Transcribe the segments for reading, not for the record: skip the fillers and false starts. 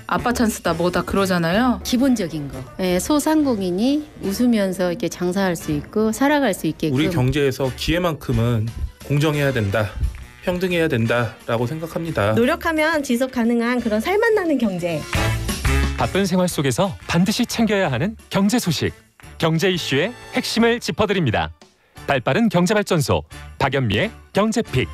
아빠 찬스다 뭐다 그러잖아요. 기본적인 거. 예, 소상공인이 웃으면서 이렇게 장사할 수 있고 살아갈 수 있게끔. 우리 경제에서 기회만큼은 공정해야 된다, 평등해야 된다라고 생각합니다. 노력하면 지속 가능한 그런 살맛 나는 경제. 바쁜 생활 속에서 반드시 챙겨야 하는 경제 소식. 경제 이슈의 핵심을 짚어드립니다. 발빠른 경제발전소 박연미의 경제픽.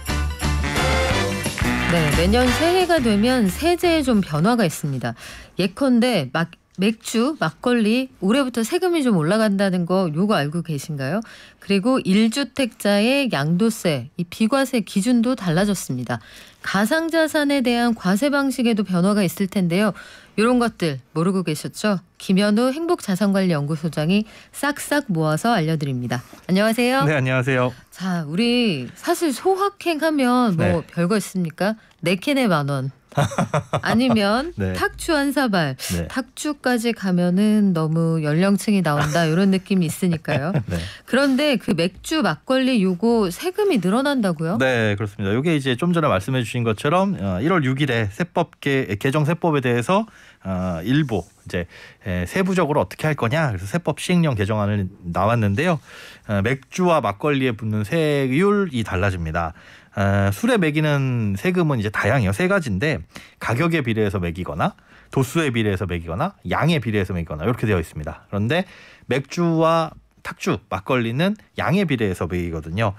네, 매년 새해가 되면 세제에 좀 변화가 있습니다. 예컨대 맥주, 막걸리 올해부터 세금이 좀 올라간다는 거 요거 알고 계신가요? 그리고 1주택자의 양도세, 이 비과세 기준도 달라졌습니다. 가상자산에 대한 과세 방식에도 변화가 있을 텐데요. 이런 것들 모르고 계셨죠? 김현우 행복자산관리연구소장이 싹싹 모아서 알려드립니다. 안녕하세요. 네, 안녕하세요. 자, 우리 사실 소확행하면 뭐 네. 별거 있습니까? 4캔에 10,000원. 아니면 네. 탁주 한 사발. 네. 탁주까지 가면은 너무 연령층이 나온다 이런 느낌이 있으니까요. 네. 그런데 그 맥주, 막걸리 요거 세금이 늘어난다고요? 네, 그렇습니다. 이게 이제 좀 전에 말씀해 주신 것처럼 1월 6일에 개정 세법에 대해서 일부 이제 세부적으로 어떻게 할 거냐 그래서 세법 시행령 개정안을 나왔는데요. 맥주와 막걸리에 붙는 세율이 달라집니다. 술에 매기는 세금은 이제 다양해요. 3가지인데 가격에 비례해서 매기거나 도수에 비례해서 매기거나 양에 비례해서 매기거나 이렇게 되어 있습니다. 그런데 맥주와 탁주, 막걸리는 양에 비례해서 매기거든요.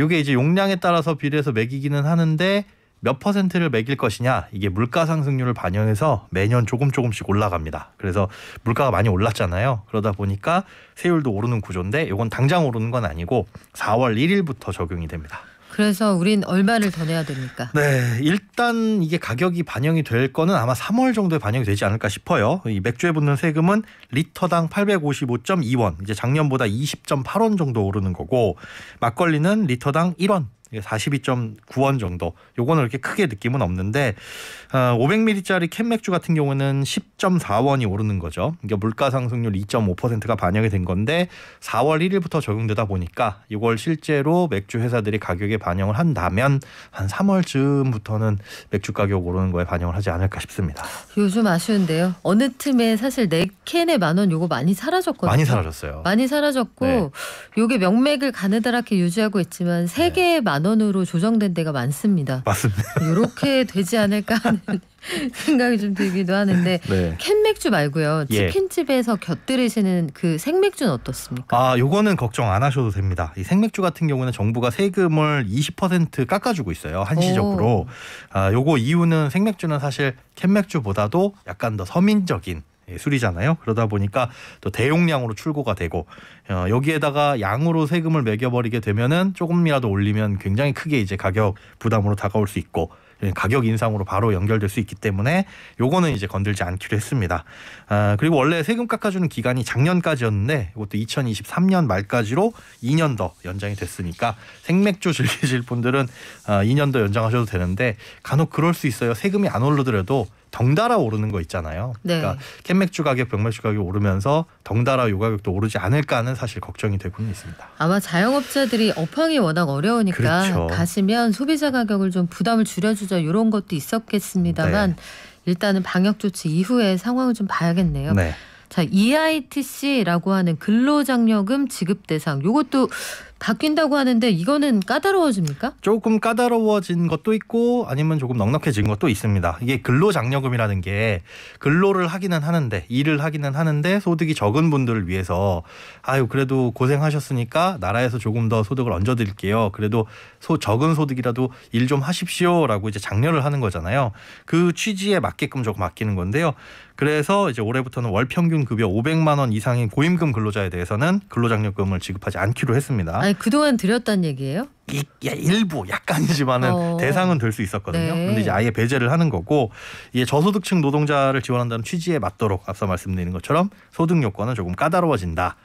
이게 이제 용량에 따라서 비례해서 매기기는 하는데 몇 퍼센트를 매길 것이냐 이게 물가 상승률을 반영해서 매년 조금씩 올라갑니다. 그래서 물가가 많이 올랐잖아요. 그러다 보니까 세율도 오르는 구조인데 이건 당장 오르는 건 아니고 4월 1일부터 적용이 됩니다. 그래서 우린 얼마를 더 내야 됩니까? 네, 일단 이게 가격이 반영이 될 거는 아마 3월 정도에 반영이 되지 않을까 싶어요. 이 맥주에 붙는 세금은 리터당 855.2원, 이제 작년보다 20.8원 정도 오르는 거고 막걸리는 리터당 1원. 42.9원 정도. 요거는 그렇게 크게 느낌은 없는데 500ml짜리 캔 맥주 같은 경우는 10.4원이 오르는 거죠. 그러니까 물가 상승률 2.5%가 반영이 된 건데 4월 1일부터 적용되다 보니까 이걸 실제로 맥주 회사들이 가격에 반영을 한다면 한 3월쯤부터는 맥주 가격 오르는 거에 반영을 하지 않을까 싶습니다. 요즘 아쉬운데요. 어느 틈에 사실 4캔에 10,000원 요거 많이 사라졌거든요. 많이 사라졌어요. 많이 사라졌고 네. 요게 명맥을 가느다랗게 유지하고 있지만 3개에 10,000원으로 조정된 데가 많습니다. 맞습니다. 이렇게 되지 않을까 하는 생각이 좀 들기도 하는데 네. 캔맥주 말고요. 예. 치킨집에서 곁들이시는 그 생맥주는 어떻습니까? 요거는 걱정 안 하셔도 됩니다. 이 생맥주 같은 경우는 정부가 세금을 20% 깎아주고 있어요. 한시적으로. 요거 이유는 생맥주는 사실 캔맥주보다도 약간 더 서민적인 술이잖아요. 그러다 보니까 또 대용량으로 출고가 되고 여기에다가 양으로 세금을 매겨버리게 되면은 조금이라도 올리면 굉장히 크게 이제 가격 부담으로 다가올 수 있고 가격 인상으로 바로 연결될 수 있기 때문에 요거는 이제 건들지 않기로 했습니다. 그리고 원래 세금 깎아주는 기간이 작년까지였는데 이것도 2023년 말까지로 2년 더 연장이 됐으니까 생맥주 즐기실 분들은 2년 더 연장하셔도 되는데 간혹 그럴 수 있어요. 세금이 안 오르더라도 덩달아 오르는 거 있잖아요. 네. 그러니까 캔맥주 가격, 병맥주 가격 오르면서 덩달아 요 가격도 오르지 않을까 하는 사실 걱정이 되고는 있습니다. 아마 자영업자들이 업황이 워낙 어려우니까 그렇죠. 가시면 소비자 가격을 좀 부담을 줄여주자 이런 것도 있었겠습니다만 네. 일단은 방역 조치 이후에 상황을 좀 봐야겠네요. 네. 자, EITC라고 하는 근로장려금 지급 대상 요것도 바뀐다고 하는데 이거는 까다로워집니까? 조금 까다로워진 것도 있고 아니면 조금 넉넉해진 것도 있습니다. 이게 근로장려금이라는 게 근로를 하기는 하는데 일을 하기는 하는데 소득이 적은 분들을 위해서 그래도 고생하셨으니까 나라에서 조금 더 소득을 얹어드릴게요. 그래도 적은 소득이라도 일 좀 하십시오라고 이제 장려를 하는 거잖아요. 그 취지에 맞게끔 조금 아끼는 건데요. 그래서 이제 올해부터는 월 평균 급여 500만 원 이상인 고임금 근로자에 대해서는 근로장려금을 지급하지 않기로 했습니다. 아니 그동안 드렸단 얘기예요? 일부 약간이지만은 대상은 될 수 있었거든요. 네. 그런데 이제 아예 배제를 하는 거고 이게 저소득층 노동자를 지원한다는 취지에 맞도록 앞서 말씀드린 것처럼 소득 요건은 조금 까다로워진다.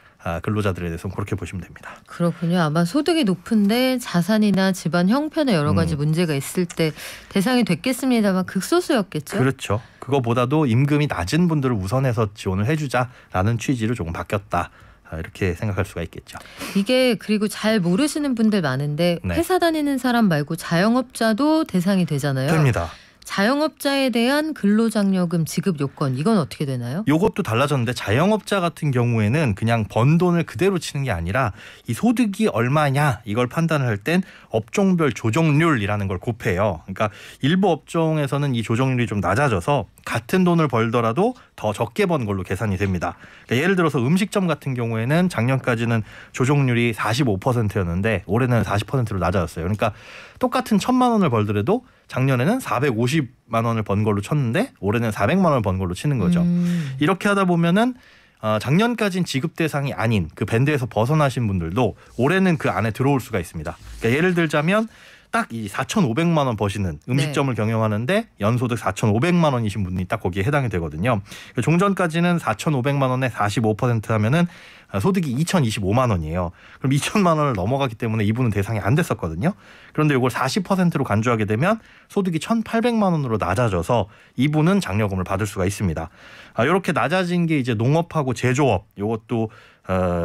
근로자들에 대해서는 그렇게 보시면 됩니다. 그렇군요. 아마 소득이 높은데 자산이나 집안 형편에 여러 가지 문제가 있을 때 대상이 됐겠습니다만 극소수였겠죠. 그렇죠. 그거보다도 임금이 낮은 분들을 우선해서 지원을 해주자라는 취지로 조금 바뀌었다. 이렇게 생각할 수가 있겠죠. 이게 그리고 잘 모르시는 분들 많은데 네. 회사 다니는 사람 말고 자영업자도 대상이 되잖아요. 됩니다. 자영업자에 대한 근로장려금 지급 요건 이건 어떻게 되나요? 요것도 달라졌는데 자영업자 같은 경우에는 그냥 번 돈을 그대로 치는 게 아니라 이 소득이 얼마냐 이걸 판단을 할 땐 업종별 조정률이라는 걸 곱해요. 그러니까 일부 업종에서는 이 조정률이 좀 낮아져서 같은 돈을 벌더라도 더 적게 번 걸로 계산이 됩니다. 그러니까 예를 들어서 음식점 같은 경우에는 작년까지는 조정률이 45%였는데 올해는 40%로 낮아졌어요. 그러니까 똑같은 1,000만 원을 벌더라도 작년에는 450만 원을 번 걸로 쳤는데 올해는 400만 원을 번 걸로 치는 거죠. 이렇게 하다 보면은 작년까지는 지급 대상이 아닌 그 밴드에서 벗어나신 분들도 올해는 그 안에 들어올 수가 있습니다. 그러니까 예를 들자면 딱 이 4,500만 원 버시는 음식점을 경영하는데 연소득 4,500만 원이신 분이 딱 거기에 해당이 되거든요. 종전까지는 4,500만 원에 45% 하면은 소득이 2,025만 원이에요. 그럼 2,000만 원을 넘어가기 때문에 이분은 대상이 안 됐었거든요. 그런데 이걸 40%로 간주하게 되면 소득이 1,800만 원으로 낮아져서 이분은 장려금을 받을 수가 있습니다. 이렇게 낮아진 게 이제 농업하고 제조업 이것도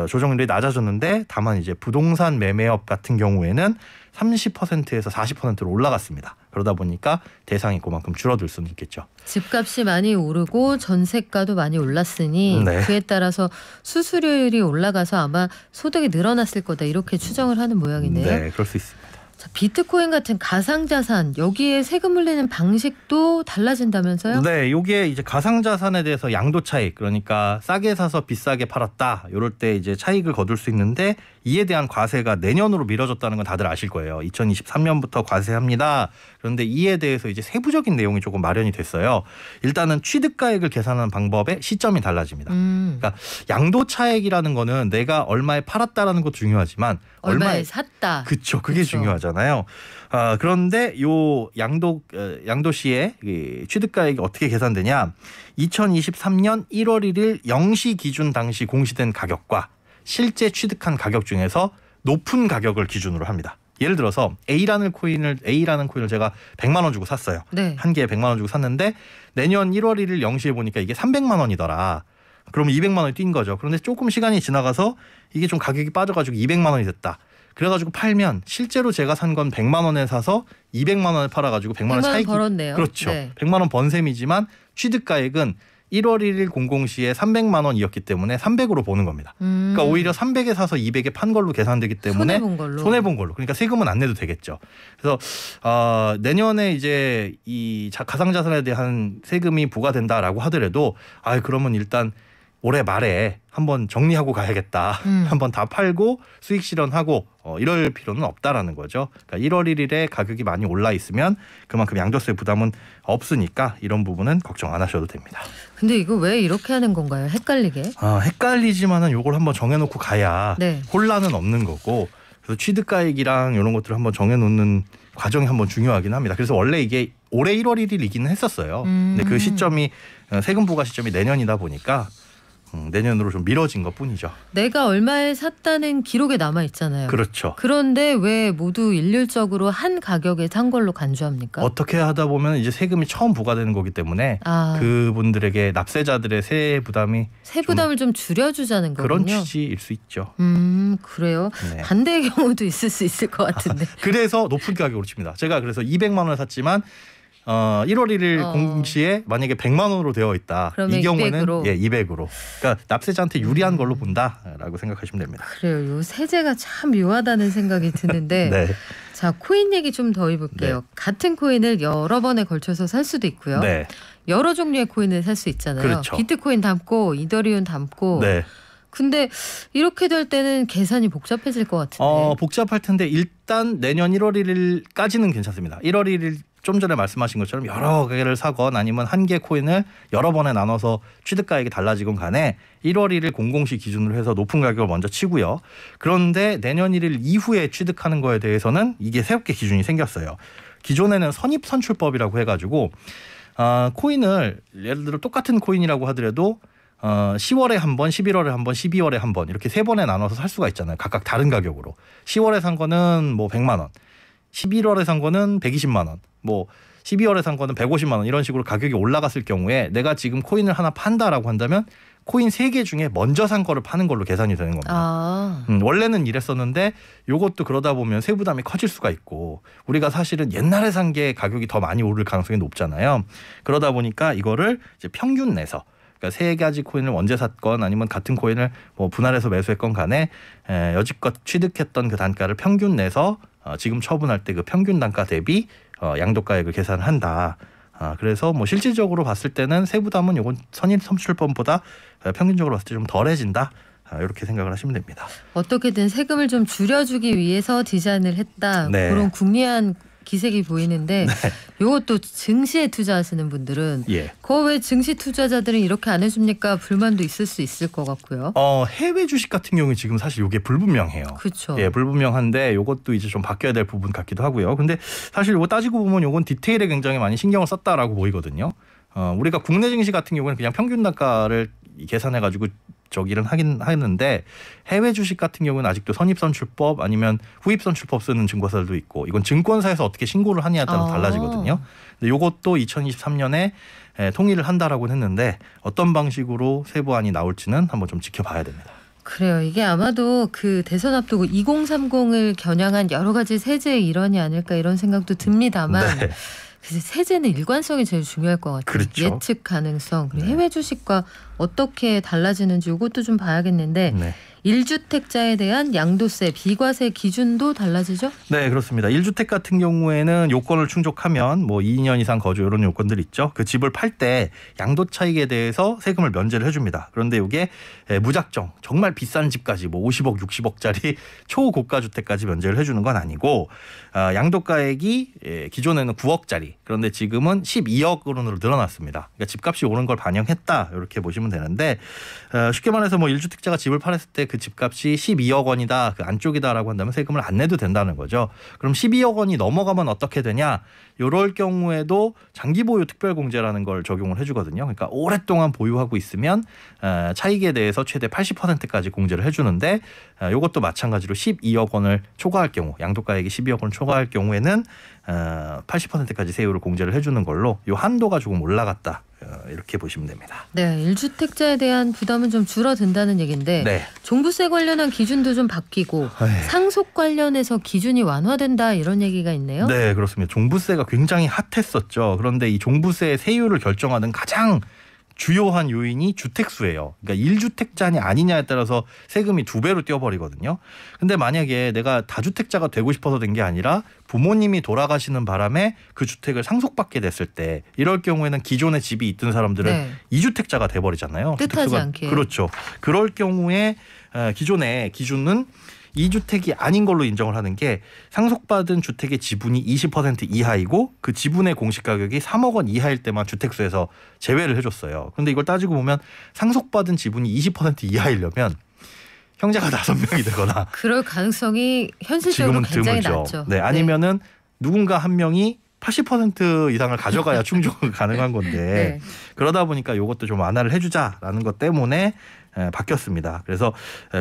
조정률이 낮아졌는데 다만 이제 부동산 매매업 같은 경우에는 30%에서 40%로 올라갔습니다. 그러다 보니까 대상이 그만큼 줄어들 수는 있겠죠. 집값이 많이 오르고 전세가도 많이 올랐으니 네. 그에 따라서 수수료율이 올라가서 아마 소득이 늘어났을 거다 이렇게 추정을 하는 모양이네요. 네, 그럴 수 있습니다. 자, 비트코인 같은 가상자산 여기에 세금을 내는 방식도 달라진다면서요? 네, 이게 이제 가상자산에 대해서 양도 차익 그러니까 싸게 사서 비싸게 팔았다 이럴 때 이제 차익을 거둘 수 있는데 이에 대한 과세가 내년으로 미뤄졌다는 건 다들 아실 거예요. 2023년부터 과세합니다. 그런데 이에 대해서 이제 세부적인 내용이 조금 마련이 됐어요. 일단은 취득가액을 계산하는 방법의 시점이 달라집니다. 그러니까 양도 차익이라는 거는 내가 얼마에 팔았다라는 것도 중요하지만 얼마에 샀다. 그렇죠. 그게 그쵸. 중요하잖아요. 그런데 요 양도시의 취득가액이 어떻게 계산되냐? 2023년 1월 1일 0시 기준 당시 공시된 가격과 실제 취득한 가격 중에서 높은 가격을 기준으로 합니다. 예를 들어서 A라는 코인을 제가 100만 원 주고 샀어요. 네. 한 개에 100만 원 주고 샀는데 내년 1월 1일 0시에 보니까 이게 300만 원이더라. 그러면 200만 원이 뛴 거죠. 그런데 조금 시간이 지나가서 이게 좀 가격이 빠져가지고 200만 원이 됐다. 그래가지고 팔면 실제로 제가 산 건 100만 원에 사서 200만 원에 팔아가지고 100만 원 차익이 벌었네요. 그렇죠. 네. 100만 원 번 셈이지만 취득가액은 1월 1일 00시에 300만 원이었기 때문에 300으로 보는 겁니다. 그러니까 오히려 300에 사서 200에 판 걸로 계산되기 때문에 손해본 걸로. 그러니까 세금은 안 내도 되겠죠. 그래서 내년에 이제 이 가상자산에 대한 세금이 부과된다라고 하더라도 그러면 일단 올해 말에 한번 정리하고 가야겠다. 한번 다 팔고 수익 실현하고 이럴 필요는 없다라는 거죠. 그러니까 1월 1일에 가격이 많이 올라 있으면 그만큼 양도세 부담은 없으니까 이런 부분은 걱정 안 하셔도 됩니다. 근데 이거 왜 이렇게 하는 건가요? 헷갈리게? 헷갈리지만은 요걸 한번 정해놓고 가야 네. 혼란은 없는 거고 그래서 취득가액이랑 이런 것들을 한번 정해놓는 과정이 한번 중요하긴 합니다. 그래서 원래 이게 올해 1월 1일이기는 했었어요. 근데 그 시점이 세금 부과 시점이 내년이다 보니까 내년으로 좀 미뤄진 것뿐이죠. 내가 얼마에 샀다는 기록에 남아 있잖아요. 그렇죠. 그런데 왜 모두 일률적으로 한 가격에 산 걸로 간주합니까? 어떻게 하다 보면 이제 세금이 처음 부과되는 거기 때문에 그분들에게 납세자들의 세 부담을 좀 줄여주자는 거군요. 그런 취지일 수 있죠. 그래요. 네. 반대의 경우도 있을 수 있을 것 같은데. 그래서 높은 가격으로 칩니다. 제가 그래서 200만 원을 샀지만 1월 1일 공시에 만약에 100만 원으로 되어 있다. 이 경우에는 200으로. 그러니까 납세자한테 유리한 걸로 본다라고 생각하시면 됩니다. 그래요. 요 세제가 참 묘하다는 생각이 드는데 네. 자, 코인 얘기 좀 더 해볼게요. 네. 같은 코인을 여러 번에 걸쳐서 살 수도 있고요. 네. 여러 종류의 코인을 살 수 있잖아요. 그렇죠. 비트코인 담고 이더리움 담고. 네. 근데 이렇게 될 때는 계산이 복잡해질 것 같은데. 복잡할 텐데 일단 내년 1월 1일까지는 괜찮습니다. 1월 1일 좀 전에 말씀하신 것처럼 여러 개를 사건 아니면 한 개 코인을 여러 번에 나눠서 취득가액이 달라지건 간에 1월 1일 00시 기준으로 해서 높은 가격을 먼저 치고요. 그런데 내년 1일 이후에 취득하는 거에 대해서는 이게 새롭게 기준이 생겼어요. 기존에는 선입선출법이라고 해가지고 코인을 예를 들어 똑같은 코인이라고 하더라도 10월에 한 번, 11월에 한 번, 12월에 한 번 이렇게 세 번에 나눠서 살 수가 있잖아요. 각각 다른 가격으로. 10월에 산 거는 뭐 100만 원, 11월에 산 거는 120만 원, 뭐 12월에 산 거는 150만 원 이런 식으로 가격이 올라갔을 경우에 내가 지금 코인을 하나 판다라고 한다면 코인 3개 중에 먼저 산 거를 파는 걸로 계산이 되는 겁니다. 원래는 이랬었는데 요것도 그러다 보면 세부담이 커질 수가 있고 우리가 사실은 옛날에 산 게 가격이 더 많이 오를 가능성이 높잖아요. 그러다 보니까 이거를 이제 평균 내서 그러니까 3가지 코인을 언제 샀건 아니면 같은 코인을 뭐 분할해서 매수했건 간에 여지껏 취득했던 그 단가를 평균 내서 지금 처분할 때 그 평균 단가 대비 양도가액을 계산을 한다. 그래서 뭐 실질적으로 봤을 때는 세부담은 요건 선입선출법보다 평균적으로 봤을 때 좀 덜해진다. 이렇게 생각을 하시면 됩니다. 어떻게든 세금을 좀 줄여주기 위해서 디자인을 했다. 네. 그런 궁리한 기색이 보이는데 네. 이것도 증시에 투자하시는 분들은 예. 그거 왜 증시 투자자들은 이렇게 안 해줍니까? 불만도 있을 수 있을 것 같고요. 해외 주식 같은 경우에 지금 사실 이게 불분명해요. 그렇죠. 예, 불분명한데 이것도 이제 좀 바뀌어야 될 부분 같기도 하고요. 근데 사실 이거 따지고 보면 이건 디테일에 굉장히 많이 신경을 썼다라고 보이거든요. 우리가 국내 증시 같은 경우는 그냥 평균 단가를 계산해 가지고 저기를 하긴 하는데 해외 주식 같은 경우는 아직도 선입선출법 아니면 후입선출법 쓰는 증권사들도 있고 이건 증권사에서 어떻게 신고를 하냐에 따라 달라지거든요. 근데 이것도 2023년에 통일을 한다라고 했는데 어떤 방식으로 세부안이 나올지는 한번 좀 지켜봐야 됩니다. 그래요. 이게 아마도 그 대선 앞두고 2030을 겨냥한 여러 가지 세제의 일환이 아닐까 이런 생각도 듭니다만 네. 세제는 일관성이 제일 중요할 것 같아요. 그렇죠. 예측 가능성. 그리고 네. 해외 주식과 어떻게 달라지는지 이것도 좀 봐야겠는데 네. 1주택자에 대한 양도세, 비과세 기준도 달라지죠? 네, 그렇습니다. 1주택 같은 경우에는 요건을 충족하면 뭐 2년 이상 거주 이런 요건들 있죠. 그 집을 팔 때 양도 차익에 대해서 세금을 면제를 해줍니다. 그런데 이게 무작정 정말 비싼 집까지 뭐 50억, 60억짜리 초고가 주택까지 면제를 해주는 건 아니고 양도가액이 기존에는 9억짜리 그런데 지금은 12억으로 늘어났습니다. 그러니까 집값이 오른 걸 반영했다 이렇게 보시면 되는데 쉽게 말해서 뭐 1주택자가 집을 팔았을 때 그 집값이 12억 원이다 그 안쪽이다라고 한다면 세금을 안 내도 된다는 거죠. 그럼 12억 원이 넘어가면 어떻게 되냐? 이럴 경우에도 장기 보유 특별공제라는 걸 적용을 해주거든요. 그러니까 오랫동안 보유하고 있으면 차익에 대해서 최대 80%까지 공제를 해주는데 이것도 마찬가지로 12억 원을 초과할 경우 양도가액이 12억 원을 초과할 경우에는 80%까지 세율을 공제를 해주는 걸로 이 한도가 조금 올라갔다. 이렇게 보시면 됩니다. 네, 1주택자에 대한 부담은 좀 줄어든다는 얘기인데 네. 종부세 관련한 기준도 좀 바뀌고 상속 관련해서 기준이 완화된다 이런 얘기가 있네요. 네, 그렇습니다. 종부세가 굉장히 핫했었죠. 그런데 이 종부세 세율을 결정하는 가장 주요한 요인이 주택수예요. 그러니까 1주택자냐 아니냐에 따라서 세금이 2배로 뛰어버리거든요. 근데 만약에 내가 다주택자가 되고 싶어서 된 게 아니라 부모님이 돌아가시는 바람에 그 주택을 상속받게 됐을 때 이럴 경우에는 기존에 집이 있던 사람들은 네. 2주택자가 돼버리잖아요. 뜻하지 않게. 그렇죠. 그럴 경우에 기존의 기준은 2주택이 아닌 걸로 인정을 하는 게 상속받은 주택의 지분이 20% 이하이고 그 지분의 공시가격이 3억 원 이하일 때만 주택수에서 제외를 해줬어요. 그런데 이걸 따지고 보면 상속받은 지분이 20% 이하이려면 형제가 5명이 되거나 그럴 가능성이 현실적으로 지금은 굉장히 드물죠. 낮죠. 네, 아니면은 누군가 한 명이 80% 이상을 가져가야 충족은 가능한 건데 네. 그러다 보니까 이것도 좀 완화를 해주자라는 것 때문에 바뀌었습니다. 그래서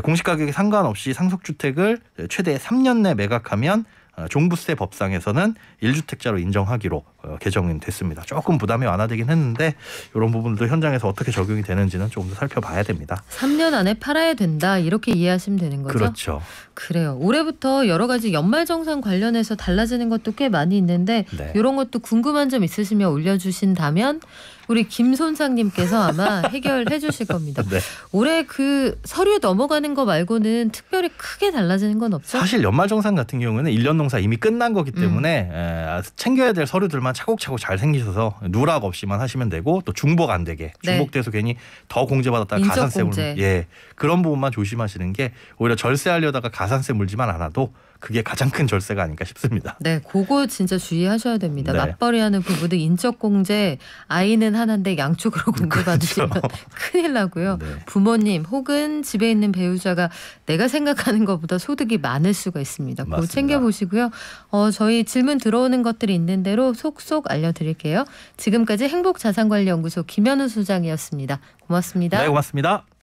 공시가격에 상관없이 상속주택을 최대 3년 내 매각하면 종부세 법상에서는 1주택자로 인정하기로 개정이 됐습니다. 조금 부담이 완화되긴 했는데 이런 부분도 현장에서 어떻게 적용이 되는지는 조금 더 살펴봐야 됩니다. 3년 안에 팔아야 된다 이렇게 이해하시면 되는 거죠? 그렇죠. 그래요. 올해부터 여러 가지 연말정산 관련해서 달라지는 것도 꽤 많이 있는데 네. 이런 것도 궁금한 점 있으시면 올려주신다면 우리 김손상님께서 아마 해결해 주실 겁니다. 네. 올해 그 서류 넘어가는 거 말고는 특별히 크게 달라지는 건 없죠? 사실 연말정산 같은 경우에는 1년 농사 이미 끝난 거기 때문에 챙겨야 될 서류들만 차곡차곡 잘 생기셔서 누락 없이만 하시면 되고 또 중복 안 되게 중복돼서 괜히 더 공제받았다가 가산세 물면 그런 부분만 조심하시는 게 오히려 절세하려다가 가산세 물지만 않아도 그게 가장 큰 절세가 아닐까 싶습니다. 네, 그거 진짜 주의하셔야 됩니다. 네. 맞벌이하는 부부들 인적 공제 아이는 하나인데 양쪽으로 공제 받으시면 큰일 나고요. 네. 부모님 혹은 집에 있는 배우자가 내가 생각하는 것보다 소득이 많을 수가 있습니다. 그거 맞습니다. 챙겨보시고요. 저희 질문 들어오는 것들이 있는 대로 속속 알려드릴게요. 지금까지 행복자산관리연구소 김현우 소장이었습니다. 고맙습니다. 네, 고맙습니다.